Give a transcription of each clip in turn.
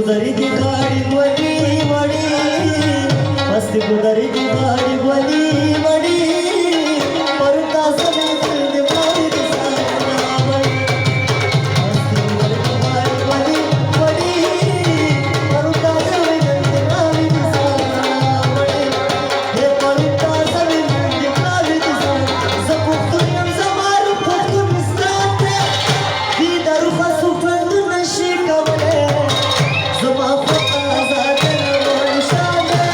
गुजरी दी गाड़ी बोली बड़ी मस्ती गुजरी दी गाड़ी बोली बड़ी परता सभी दिल मारी दी सावड़ी मस्ती गुजरी दी गाड़ी बोली बड़ी परता सभी दिल मारी दी सावड़ी हे परता सभी दिल मारी दी सावड़ी सबुतुयम समारू फुटु मिस्ताते दीदार फसु फंदु नशी कवले zama fata zaten shade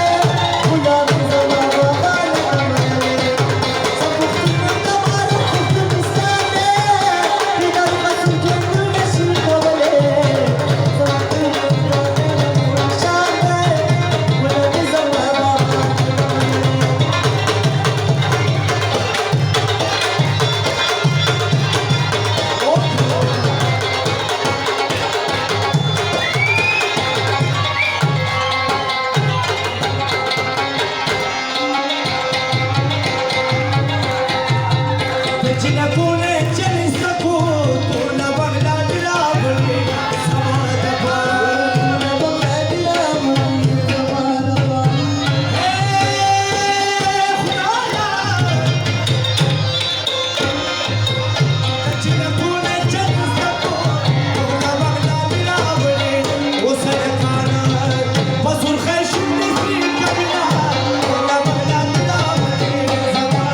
gulam zama baba namale sabutun tamar khud mistane bidar masun jenu nashi kawale sabutun shade gulam zama baba Cine pune ce-i stăcut, pune bagla de la băi, să mă Cine pune ce-i stăcut, pune bagla de la băi, o să le cană, măsuri hai și mi frică bine, pune bagla de la băi, să mă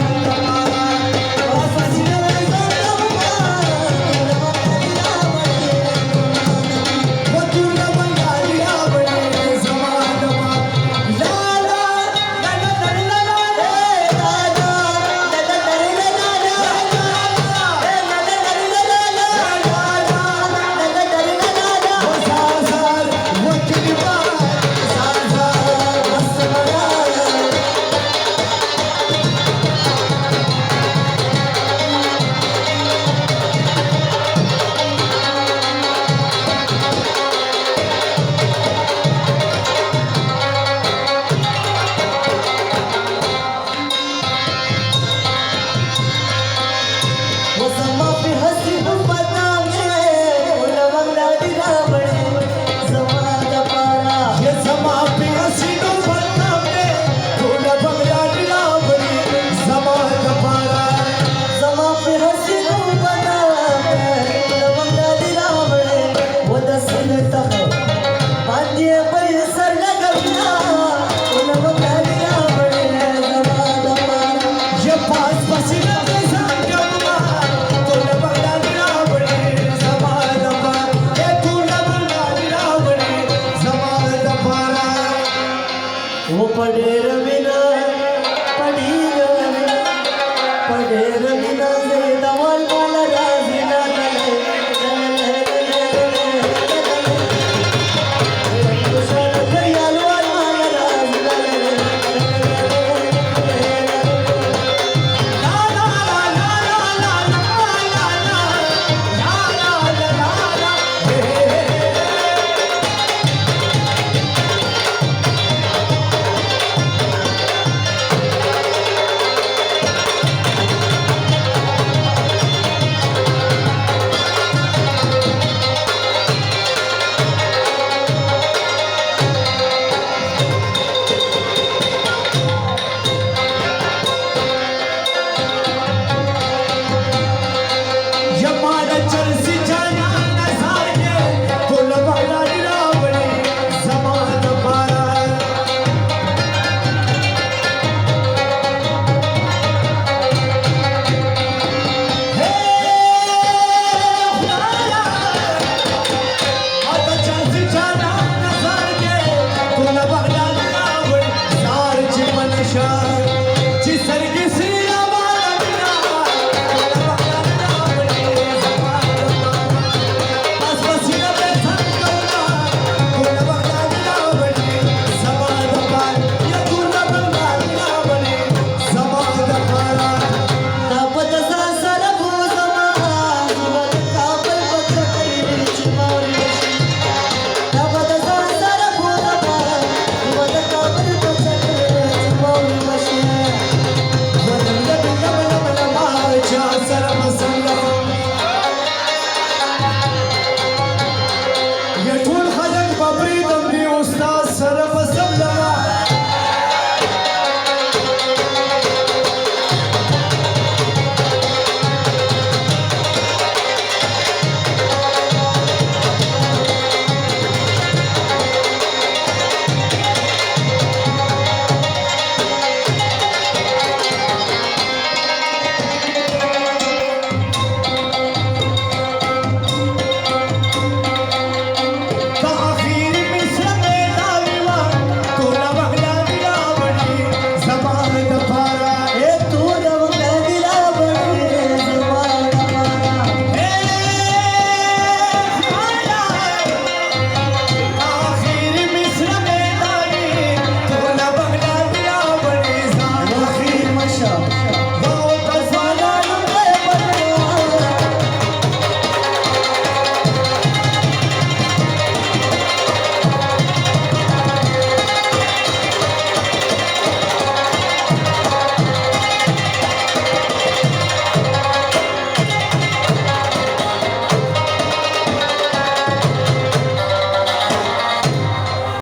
वसमा पे हंसी बदनामे बोला बंगला दिला बड़े समाज पारा ये समा पे हसीनो बननामे थोड़ा बंगला दिला बड़ी समाज पारा समा पे हंसी बदनामे बोला बंगला दिला बड़े वो दसिल तक बांधिए पर सर लगना बोला बंगला दिला बड़े समाज पारा ये पास पसीना के साथ कमा थोड़ा बंगला दिला बड़ी समाज पारा ये थोड़ा बंगला दिला बड़ी समाज पारा वो पढ़े रविना पढ़ी रविना पढ़े रविना से दवा